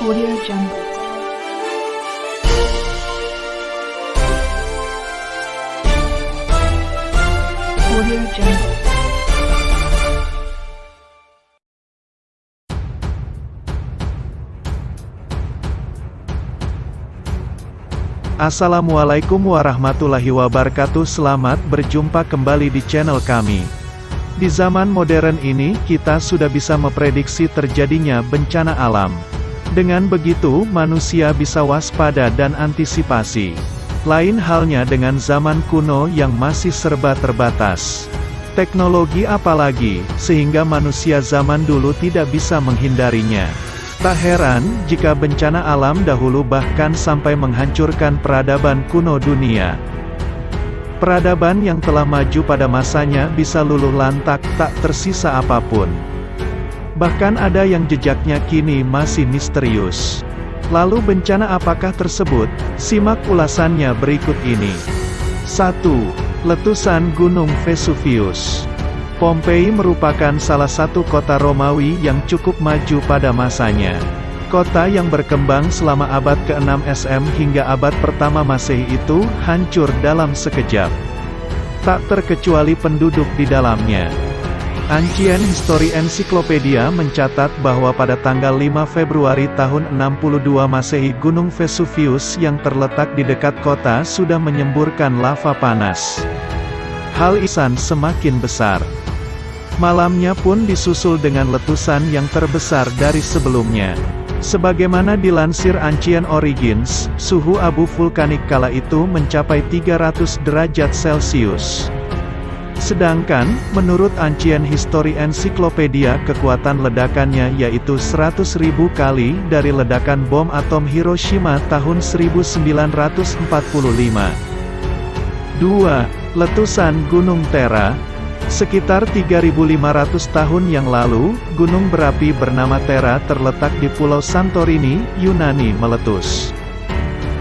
Audio Jungle. Audio Jungle. Assalamualaikum warahmatullahi wabarakatuh. Selamat berjumpa kembali di channel kami. Di zaman modern ini, kita sudah bisa memprediksi terjadinya bencana alam. Dengan begitu, manusia bisa waspada dan antisipasi. Lain halnya dengan zaman kuno yang masih serba terbatas. Teknologi apalagi, sehingga manusia zaman dulu tidak bisa menghindarinya. Tak heran, jika bencana alam dahulu bahkan sampai menghancurkan peradaban kuno dunia. Peradaban yang telah maju pada masanya bisa luluh lantak, tak tersisa apapun. Bahkan ada yang jejaknya kini masih misterius. Lalu bencana apakah tersebut? Simak ulasannya berikut ini. 1. Letusan Gunung Vesuvius. Pompei merupakan salah satu kota Romawi yang cukup maju pada masanya. Kota yang berkembang selama abad ke-6 SM hingga abad pertama Masehi itu hancur dalam sekejap. Tak terkecuali penduduk di dalamnya. Ancient History Encyclopedia mencatat bahwa pada tanggal 5 Februari tahun 62 Masehi Gunung Vesuvius yang terletak di dekat kota sudah menyemburkan lava panas. Hal isan semakin besar. Malamnya pun disusul dengan letusan yang terbesar dari sebelumnya. Sebagaimana dilansir Ancient Origins, suhu abu vulkanik kala itu mencapai 300 derajat Celcius. Sedangkan, menurut Ancient History Encyclopedia kekuatan ledakannya yaitu 100.000 kali dari ledakan bom atom Hiroshima tahun 1945. 2. Letusan Gunung Thera. Sekitar 3.500 tahun yang lalu, gunung berapi bernama Thera terletak di Pulau Santorini, Yunani meletus.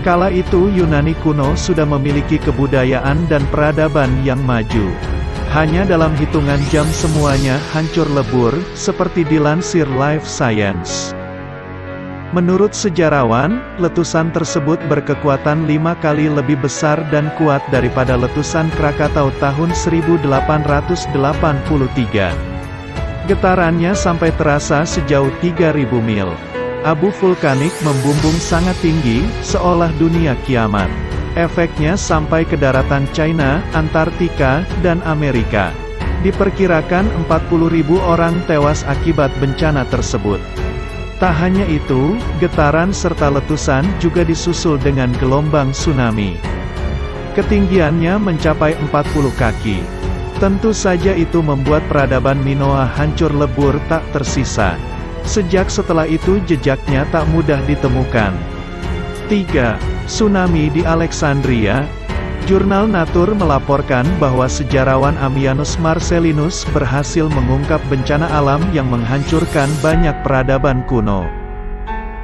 Kala itu Yunani kuno sudah memiliki kebudayaan dan peradaban yang maju. Hanya dalam hitungan jam semuanya hancur lebur, seperti dilansir Life Science. Menurut sejarawan, letusan tersebut berkekuatan 5 kali lebih besar dan kuat daripada letusan Krakatau tahun 1883. Getarannya sampai terasa sejauh 3.000 mil. Abu vulkanik membumbung sangat tinggi, seolah dunia kiamat. Efeknya sampai ke daratan China, Antartika, dan Amerika. Diperkirakan 40.000 orang tewas akibat bencana tersebut. Tak hanya itu, getaran serta letusan juga disusul dengan gelombang tsunami. Ketinggiannya mencapai 40 kaki. Tentu saja itu membuat peradaban Minoa hancur lebur tak tersisa. Sejak setelah itu jejaknya tak mudah ditemukan. 3. Tsunami di Alexandria. Jurnal Nature melaporkan bahwa sejarawan Ammianus Marcellinus berhasil mengungkap bencana alam yang menghancurkan banyak peradaban kuno.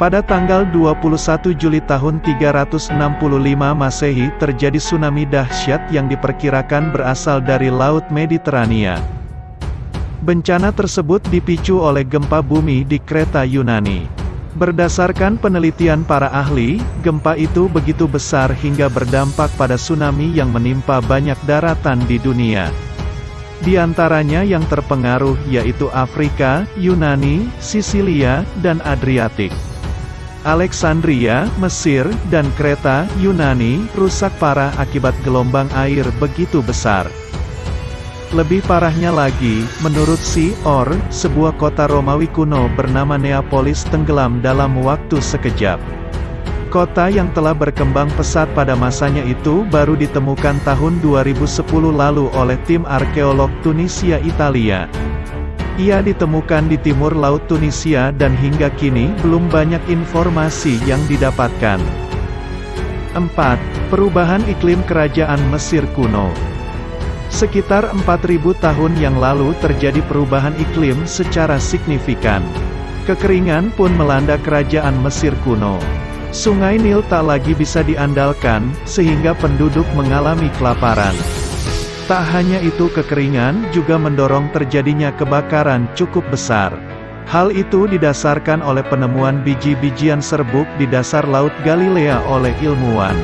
Pada tanggal 21 Juli tahun 365 Masehi terjadi tsunami dahsyat yang diperkirakan berasal dari Laut Mediterania. Bencana tersebut dipicu oleh gempa bumi di Kreta Yunani. Berdasarkan penelitian para ahli, gempa itu begitu besar hingga berdampak pada tsunami yang menimpa banyak daratan di dunia. Di antaranya yang terpengaruh yaitu Afrika, Yunani, Sisilia, dan Adriatik. Alexandria, Mesir, dan Kreta, Yunani, rusak parah akibat gelombang air begitu besar. Lebih parahnya lagi, menurut Or, sebuah kota Romawi kuno bernama Neapolis tenggelam dalam waktu sekejap. Kota yang telah berkembang pesat pada masanya itu baru ditemukan tahun 2010 lalu oleh tim arkeolog Tunisia Italia. Ia ditemukan di timur laut Tunisia dan hingga kini belum banyak informasi yang didapatkan. 4. Perubahan iklim kerajaan Mesir kuno. Sekitar 4.000 tahun yang lalu terjadi perubahan iklim secara signifikan. Kekeringan pun melanda kerajaan Mesir kuno. Sungai Nil tak lagi bisa diandalkan, sehingga penduduk mengalami kelaparan. Tak hanya itu, kekeringan juga mendorong terjadinya kebakaran cukup besar. Hal itu didasarkan oleh penemuan biji-bijian serbuk di dasar Laut Galilea oleh ilmuwan.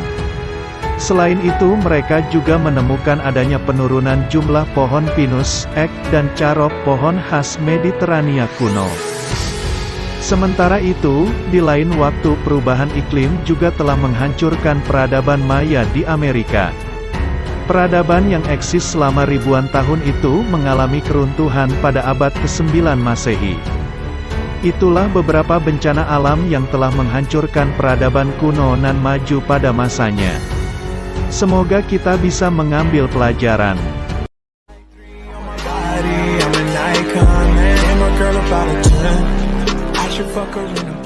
Selain itu mereka juga menemukan adanya penurunan jumlah pohon pinus, ek, dan carop, pohon khas Mediterania kuno. Sementara itu, di lain waktu perubahan iklim juga telah menghancurkan peradaban Maya di Amerika. Peradaban yang eksis selama ribuan tahun itu mengalami keruntuhan pada abad ke-9 Masehi. Itulah beberapa bencana alam yang telah menghancurkan peradaban kuno nan maju pada masanya. Semoga kita bisa mengambil pelajaran. Fuck her in a